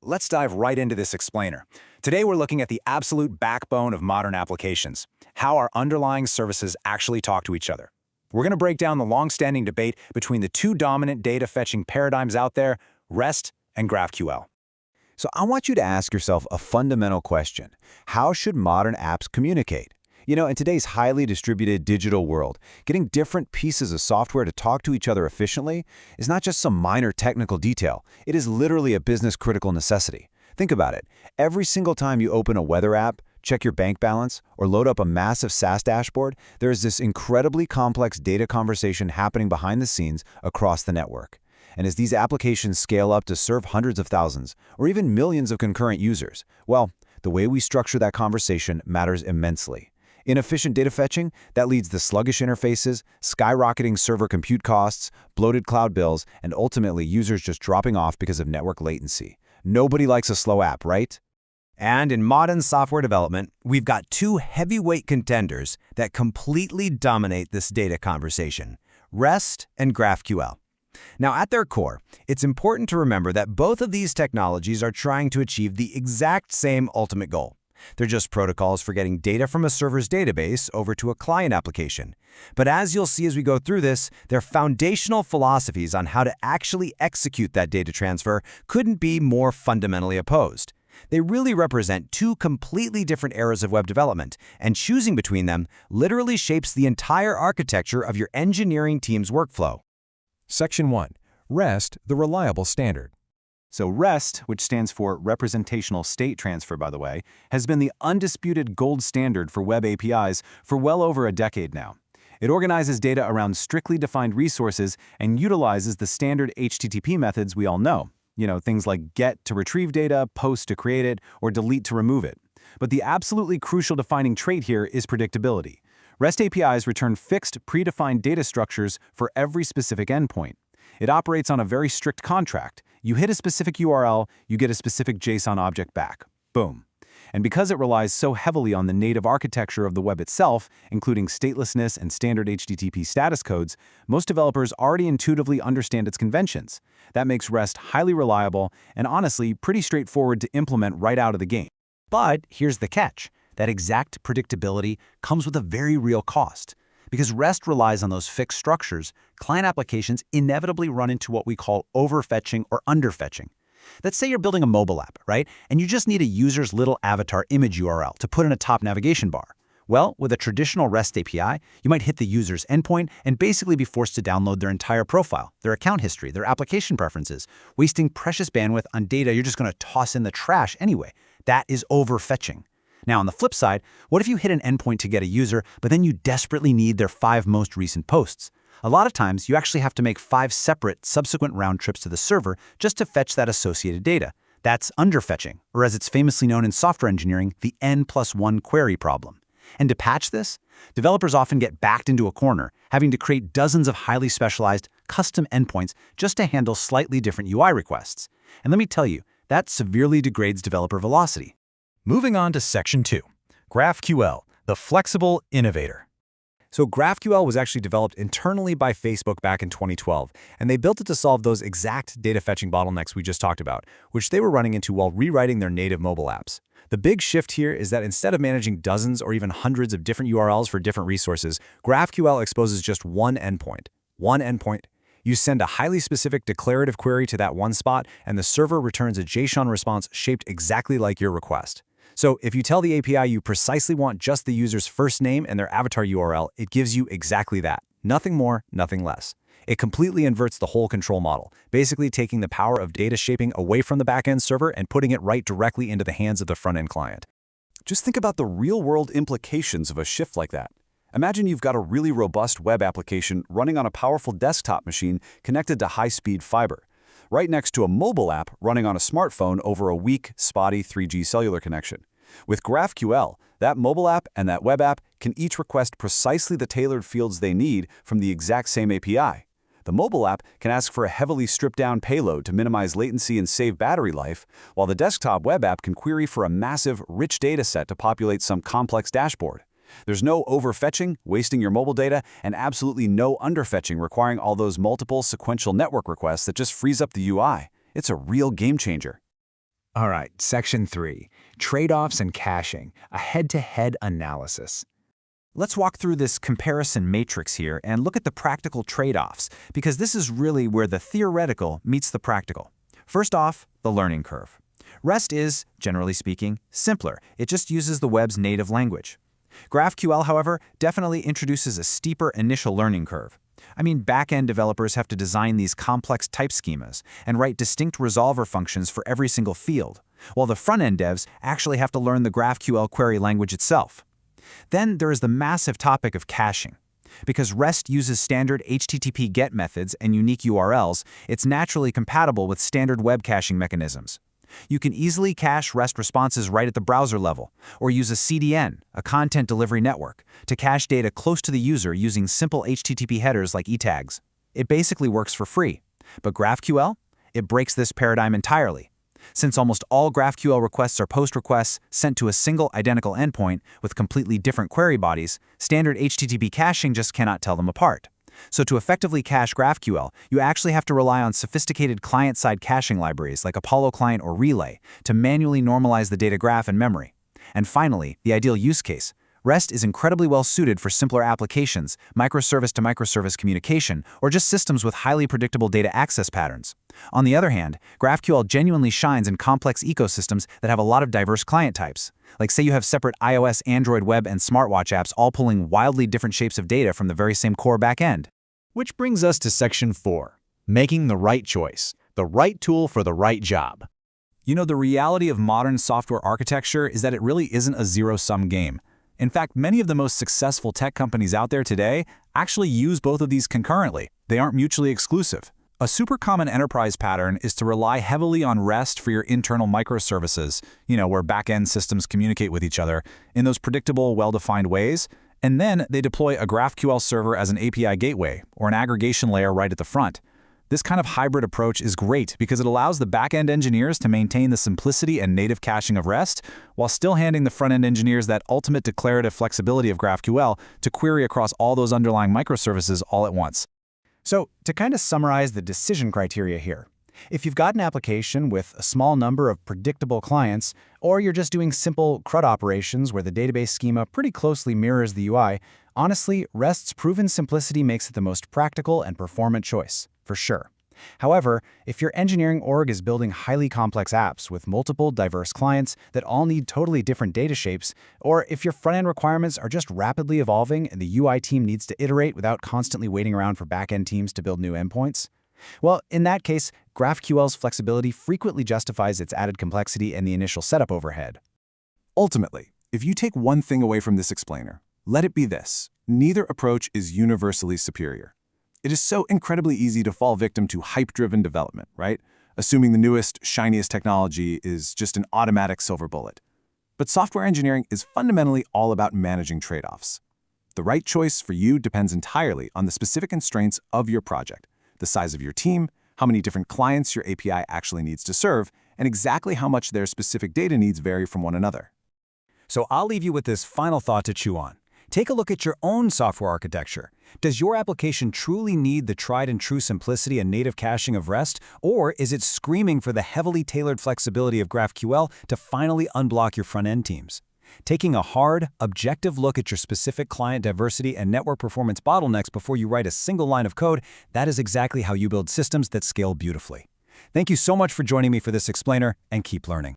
Let's dive right into this explainer. Today we're looking at the absolute backbone of modern applications, how our underlying services actually talk to each other. We're going to break down the long-standing debate between the two dominant data-fetching paradigms out there, REST and GraphQL. So I want you to ask yourself a fundamental question. How should modern apps communicate? In today's highly distributed digital world, getting different pieces of software to talk to each other efficiently is not just some minor technical detail. It is literally a business-critical necessity. Think about it. Every single time you open a weather app, check your bank balance, or load up a massive SaaS dashboard, there is this incredibly complex data conversation happening behind the scenes across the network. And as these applications scale up to serve hundreds of thousands, or even millions of concurrent users, well, the way we structure that conversation matters immensely. Inefficient data fetching, that leads to sluggish interfaces, skyrocketing server compute costs, bloated cloud bills, and ultimately users just dropping off because of network latency. Nobody likes a slow app, right? And in modern software development, we've got two heavyweight contenders that completely dominate this data conversation: REST and GraphQL. Now, at their core, it's important to remember that both of these technologies are trying to achieve the exact same ultimate goal. They're just protocols for getting data from a server's database over to a client application. But as you'll see as we go through this, their foundational philosophies on how to actually execute that data transfer couldn't be more fundamentally opposed. They really represent two completely different eras of web development, and choosing between them literally shapes the entire architecture of your engineering team's workflow. Section 1. REST, the reliable standard. So REST, which stands for Representational State Transfer, by the way, has been the undisputed gold standard for web APIs for well over a decade now. It organizes data around strictly defined resources and utilizes the standard HTTP methods we all know. Things like get to retrieve data, post to create it, or delete to remove it. But the absolutely crucial defining trait here is predictability. REST APIs return fixed, predefined data structures for every specific endpoint. It operates on a very strict contract. You hit a specific URL, you get a specific JSON object back. Boom. And because it relies so heavily on the native architecture of the web itself, including statelessness and standard HTTP status codes, most developers already intuitively understand its conventions. That makes REST highly reliable and honestly pretty straightforward to implement right out of the gate. But here's the catch. That exact predictability comes with a very real cost. Because REST relies on those fixed structures, client applications inevitably run into what we call overfetching or underfetching. Let's say you're building a mobile app, right? And you just need a user's little avatar image URL to put in a top navigation bar. Well, with a traditional REST API, you might hit the user's endpoint and basically be forced to download their entire profile, their account history, their application preferences, wasting precious bandwidth on data you're just going to toss in the trash anyway. That is overfetching. Now, on the flip side, what if you hit an endpoint to get a user, but then you desperately need their 5 most recent posts? A lot of times, you actually have to make 5 separate, subsequent round trips to the server just to fetch that associated data. That's underfetching, or as it's famously known in software engineering, the N+1 query problem. And to patch this, developers often get backed into a corner, having to create dozens of highly specialized, custom endpoints just to handle slightly different UI requests. And let me tell you, that severely degrades developer velocity. Moving on to Section 2. GraphQL, the flexible innovator. So GraphQL was actually developed internally by Facebook back in 2012, and they built it to solve those exact data fetching bottlenecks we just talked about, which they were running into while rewriting their native mobile apps. The big shift here is that instead of managing dozens or even hundreds of different URLs for different resources, GraphQL exposes just one endpoint. You send a highly specific declarative query to that one spot, and the server returns a JSON response shaped exactly like your request. So if you tell the API you precisely want just the user's first name and their avatar URL, it gives you exactly that. Nothing more, nothing less. It completely inverts the whole control model, basically taking the power of data shaping away from the backend server and putting it right directly into the hands of the front-end client. Just think about the real-world implications of a shift like that. Imagine you've got a really robust web application running on a powerful desktop machine connected to high-speed fiber, right next to a mobile app running on a smartphone over a weak, spotty 3G cellular connection. With GraphQL, that mobile app and that web app can each request precisely the tailored fields they need from the exact same API. The mobile app can ask for a heavily stripped-down payload to minimize latency and save battery life, while the desktop web app can query for a massive, rich data set to populate some complex dashboard. There's no overfetching, wasting your mobile data, and absolutely no underfetching, requiring all those multiple sequential network requests that just frees up the UI. It's a real game changer. All right, Section 3, Trade-offs and Caching, a head-to-head analysis. Let's walk through this comparison matrix here and look at the practical trade-offs, because this is really where the theoretical meets the practical. First off, the learning curve. REST is, generally speaking, simpler. It just uses the web's native language. GraphQL, however, definitely introduces a steeper initial learning curve. I mean, backend developers have to design these complex type schemas and write distinct resolver functions for every single field, while the front-end devs actually have to learn the GraphQL query language itself. Then there is the massive topic of caching. Because REST uses standard HTTP GET methods and unique URLs, it's naturally compatible with standard web caching mechanisms. You can easily cache REST responses right at the browser level, or use a CDN, a content delivery network, to cache data close to the user using simple HTTP headers like e-tags. It basically works for free. But GraphQL? It breaks this paradigm entirely. Since almost all GraphQL requests are POST requests sent to a single identical endpoint with completely different query bodies, standard HTTP caching just cannot tell them apart. So to effectively cache GraphQL, you actually have to rely on sophisticated client-side caching libraries like Apollo Client or Relay to manually normalize the data graph in memory. And finally, the ideal use case. REST is incredibly well suited for simpler applications, microservice-to-microservice communication, or just systems with highly predictable data access patterns. On the other hand, GraphQL genuinely shines in complex ecosystems that have a lot of diverse client types. Like say you have separate iOS, Android web, and smartwatch apps all pulling wildly different shapes of data from the very same core backend. Which brings us to Section 4, making the right choice, the right tool for the right job. You know, the reality of modern software architecture is that it really isn't a zero-sum game. In fact, many of the most successful tech companies out there today actually use both of these concurrently. They aren't mutually exclusive. A super common enterprise pattern is to rely heavily on REST for your internal microservices, where back-end systems communicate with each other in those predictable, well-defined ways, and then they deploy a GraphQL server as an API gateway or an aggregation layer right at the front. This kind of hybrid approach is great because it allows the back-end engineers to maintain the simplicity and native caching of REST while still handing the front-end engineers that ultimate declarative flexibility of GraphQL to query across all those underlying microservices all at once. So, to kind of summarize the decision criteria here, if you've got an application with a small number of predictable clients, or you're just doing simple CRUD operations where the database schema pretty closely mirrors the UI, honestly, REST's proven simplicity makes it the most practical and performant choice, for sure. However, if your engineering org is building highly complex apps with multiple diverse clients that all need totally different data shapes, or if your front-end requirements are just rapidly evolving and the UI team needs to iterate without constantly waiting around for back-end teams to build new endpoints, well, in that case, GraphQL's flexibility frequently justifies its added complexity and the initial setup overhead. Ultimately, if you take one thing away from this explainer, let it be this: neither approach is universally superior. It is so incredibly easy to fall victim to hype-driven development, right? Assuming the newest, shiniest technology is just an automatic silver bullet. But software engineering is fundamentally all about managing trade-offs. The right choice for you depends entirely on the specific constraints of your project, the size of your team, how many different clients your API actually needs to serve, and exactly how much their specific data needs vary from one another. So I'll leave you with this final thought to chew on. Take a look at your own software architecture. Does your application truly need the tried-and-true simplicity and native caching of REST, or is it screaming for the heavily tailored flexibility of GraphQL to finally unblock your front-end teams? Taking a hard, objective look at your specific client diversity and network performance bottlenecks before you write a single line of code, that is exactly how you build systems that scale beautifully. Thank you so much for joining me for this explainer, and keep learning.